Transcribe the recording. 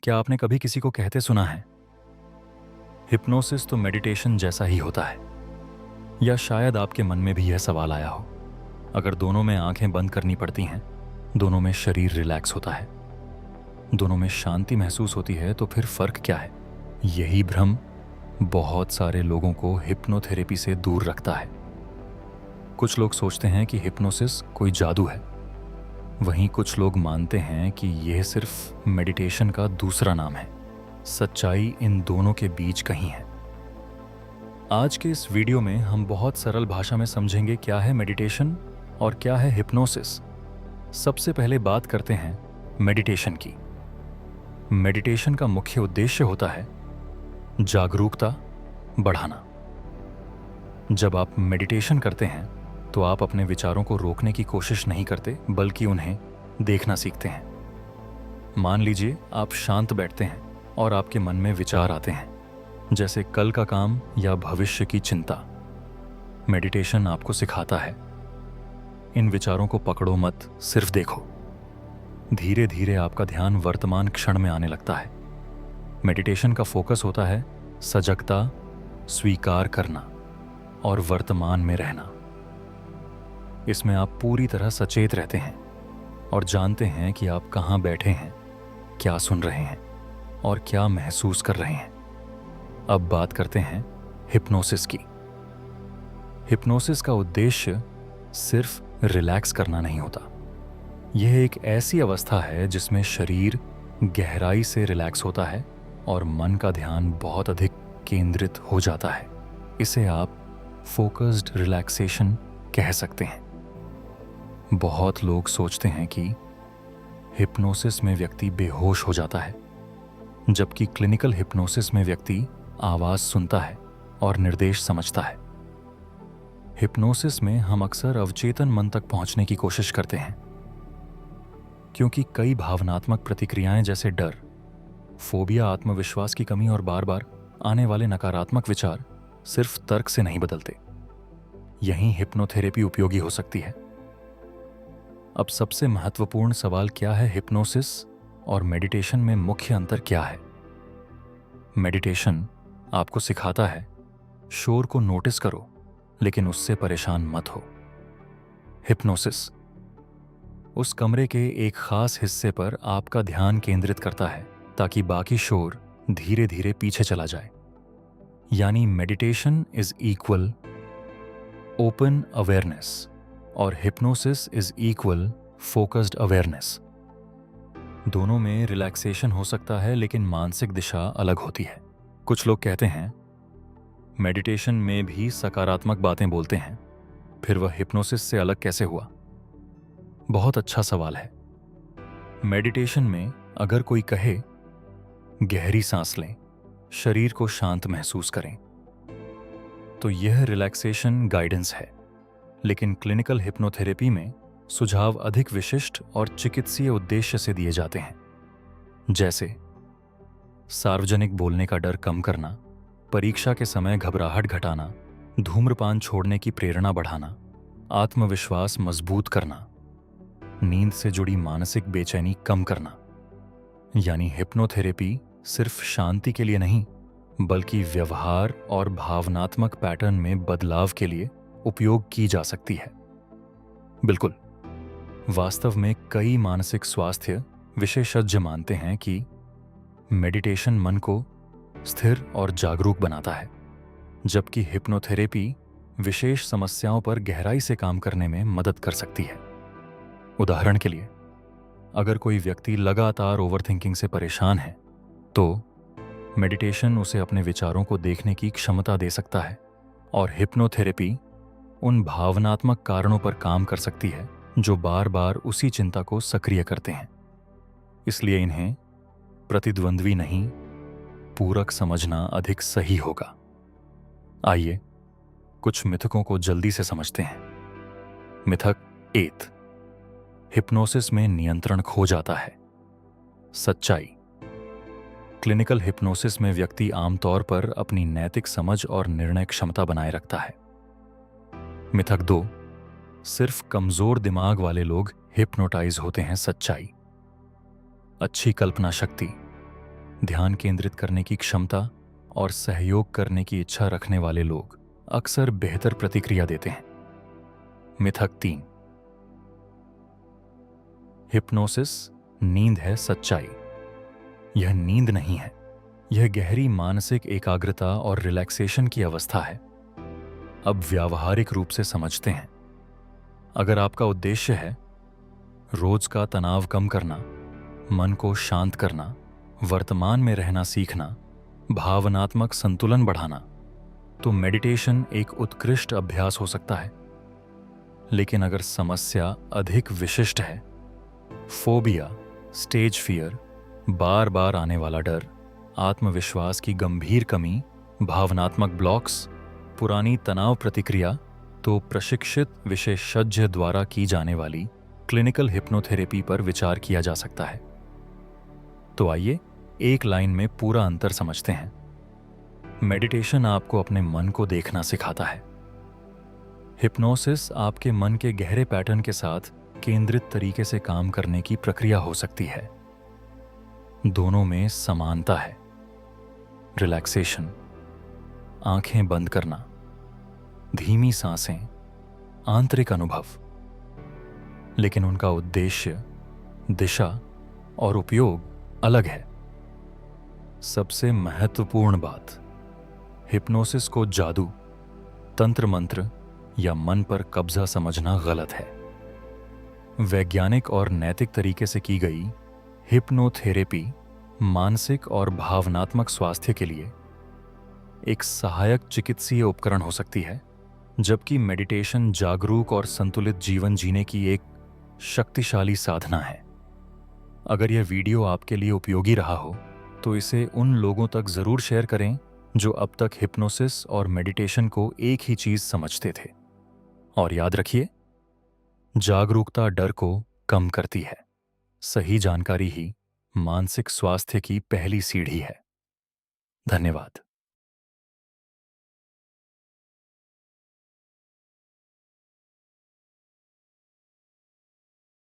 क्या आपने कभी किसी को कहते सुना है, हिप्नोसिस तो मेडिटेशन जैसा ही होता है? या शायद आपके मन में भी यह सवाल आया हो, अगर दोनों में आंखें बंद करनी पड़ती हैं, दोनों में शरीर रिलैक्स होता है, दोनों में शांति महसूस होती है, तो फिर फर्क क्या है? यही भ्रम बहुत सारे लोगों को हिप्नोथेरेपी से दूर रखता है। कुछ लोग सोचते हैं कि हिप्नोसिस कोई जादू है, वहीं कुछ लोग मानते हैं कि यह सिर्फ मेडिटेशन का दूसरा नाम है। सच्चाई इन दोनों के बीच कहीं है। आज के इस वीडियो में हम बहुत सरल भाषा में समझेंगे क्या है मेडिटेशन और क्या है हिप्नोसिस। सबसे पहले बात करते हैं मेडिटेशन की। मेडिटेशन का मुख्य उद्देश्य होता है जागरूकता बढ़ाना। जब आप मेडिटेशन करते हैं तो आप अपने विचारों को रोकने की कोशिश नहीं करते, बल्कि उन्हें देखना सीखते हैं। मान लीजिए आप शांत बैठते हैं और आपके मन में विचार आते हैं, जैसे कल का काम या भविष्य की चिंता। मेडिटेशन आपको सिखाता है, इन विचारों को पकड़ो मत, सिर्फ देखो। धीरे धीरे आपका ध्यान वर्तमान क्षण में आने लगता है। मेडिटेशन का फोकस होता है सजगता, स्वीकार करना और वर्तमान में रहना। इसमें आप पूरी तरह सचेत रहते हैं और जानते हैं कि आप कहाँ बैठे हैं, क्या सुन रहे हैं और क्या महसूस कर रहे हैं। अब बात करते हैं हिप्नोसिस की। हिप्नोसिस का उद्देश्य सिर्फ रिलैक्स करना नहीं होता। यह एक ऐसी अवस्था है जिसमें शरीर गहराई से रिलैक्स होता है और मन का ध्यान बहुत अधिक केंद्रित हो जाता है। इसे आप फोकस्ड रिलैक्सेशन कह सकते हैं। बहुत लोग सोचते हैं कि हिप्नोसिस में व्यक्ति बेहोश हो जाता है, जबकि क्लिनिकल हिप्नोसिस में व्यक्ति आवाज सुनता है और निर्देश समझता है। हिप्नोसिस में हम अक्सर अवचेतन मन तक पहुंचने की कोशिश करते हैं, क्योंकि कई भावनात्मक प्रतिक्रियाएं जैसे डर, फोबिया, आत्मविश्वास की कमी और बार बार आने वाले नकारात्मक विचार सिर्फ तर्क से नहीं बदलते। यहीं हिप्नोथेरेपी उपयोगी हो सकती है। अब सबसे महत्वपूर्ण सवाल क्या है, हिप्नोसिस और मेडिटेशन में मुख्य अंतर क्या है? मेडिटेशन आपको सिखाता है शोर को नोटिस करो, लेकिन उससे परेशान मत हो। हिप्नोसिस उस कमरे के एक खास हिस्से पर आपका ध्यान केंद्रित करता है ताकि बाकी शोर धीरे धीरे पीछे चला जाए। यानी meditation is equal open awareness और hypnosis is equal focused awareness. दोनों में रिलैक्सेशन हो सकता है, लेकिन मानसिक दिशा अलग होती है। कुछ लोग कहते हैं मेडिटेशन में भी सकारात्मक बातें बोलते हैं, फिर वह हिप्नोसिस से अलग कैसे हुआ? बहुत अच्छा सवाल है। मेडिटेशन में अगर कोई कहे गहरी सांस लें, शरीर को शांत महसूस करें, तो यह रिलैक्सेशन गाइडेंस है। लेकिन क्लिनिकल हिप्नोथेरेपी में सुझाव अधिक विशिष्ट और चिकित्सीय उद्देश्य से दिए जाते हैं, जैसे सार्वजनिक बोलने का डर कम करना, परीक्षा के समय घबराहट घटाना, धूम्रपान छोड़ने की प्रेरणा बढ़ाना, आत्मविश्वास मजबूत करना, नींद से जुड़ी मानसिक बेचैनी कम करना। यानी हिप्नोथेरेपी सिर्फ शांति के लिए नहीं, बल्कि व्यवहार और भावनात्मक पैटर्न में बदलाव के लिए उपयोग की जा सकती है। बिल्कुल, वास्तव में कई मानसिक स्वास्थ्य विशेषज्ञ मानते हैं कि मेडिटेशन मन को स्थिर और जागरूक बनाता है, जबकि हिप्नोथेरेपी विशेष समस्याओं पर गहराई से काम करने में मदद कर सकती है। उदाहरण के लिए, अगर कोई व्यक्ति लगातार ओवरथिंकिंग से परेशान है, तो मेडिटेशन उसे अपने विचारों को देखने की क्षमता दे सकता है और हिप्नोथेरेपी उन भावनात्मक कारणों पर काम कर सकती है जो बार बार उसी चिंता को सक्रिय करते हैं। इसलिए इन्हें प्रतिद्वंद्वी नहीं, पूरक समझना अधिक सही होगा। आइए कुछ मिथकों को जल्दी से समझते हैं। मिथक 1, हिप्नोसिस में नियंत्रण खो जाता है। सच्चाई, क्लिनिकल हिप्नोसिस में व्यक्ति आमतौर पर अपनी नैतिक समझ और निर्णय क्षमता बनाए रखता है। मिथक 2, सिर्फ कमजोर दिमाग वाले लोग हिप्नोटाइज होते हैं। सच्चाई, अच्छी कल्पना शक्ति, ध्यान केंद्रित करने की क्षमता और सहयोग करने की इच्छा रखने वाले लोग अक्सर बेहतर प्रतिक्रिया देते हैं। मिथक 3, हिप्नोसिस नींद है सच्चाई। यह नींद नहीं है, यह गहरी मानसिक एकाग्रता और रिलैक्सेशन की अवस्था है। अब व्यावहारिक रूप से समझते हैं। अगर आपका उद्देश्य है रोज का तनाव कम करना, मन को शांत करना, वर्तमान में रहना सीखना, भावनात्मक संतुलन बढ़ाना, तो मेडिटेशन एक उत्कृष्ट अभ्यास हो सकता है। लेकिन अगर समस्या अधिक विशिष्ट है, फोबिया, स्टेज फियर, बार बार आने वाला डर, आत्मविश्वास की गंभीर कमी, भावनात्मक ब्लॉक्स, पुरानी तनाव प्रतिक्रिया, तो प्रशिक्षित विशेषज्ञ द्वारा की जाने वाली क्लिनिकल हिप्नोथेरेपी पर विचार किया जा सकता है। तो आइए एक लाइन में पूरा अंतर समझते हैं। मेडिटेशन आपको अपने मन को देखना सिखाता है। हिप्नोसिस आपके मन के गहरे पैटर्न के साथ केंद्रित तरीके से काम करने की प्रक्रिया हो सकती है। दोनों में समानता है। रिलैक्सेशन, आंखें बंद करना, धीमी सांसें, आंतरिक अनुभव। लेकिन उनका उद्देश्य, दिशा और उपयोग अलग है। सबसे महत्वपूर्ण बात, हिप्नोसिस को जादू, तंत्र मंत्र या मन पर कब्जा समझना गलत है। वैज्ञानिक और नैतिक तरीके से की गई हिप्नोथेरेपी मानसिक और भावनात्मक स्वास्थ्य के लिए एक सहायक चिकित्सीय उपकरण हो सकती है, जबकि मेडिटेशन जागरूक और संतुलित जीवन जीने की एक शक्तिशाली साधना है। अगर यह वीडियो आपके लिए उपयोगी रहा हो तो इसे उन लोगों तक जरूर शेयर करें जो अब तक हिप्नोसिस और मेडिटेशन को एक ही चीज समझते थे। और याद रखिए, जागरूकता डर को कम करती है। सही जानकारी ही मानसिक स्वास्थ्य की पहली सीढ़ी है। धन्यवाद।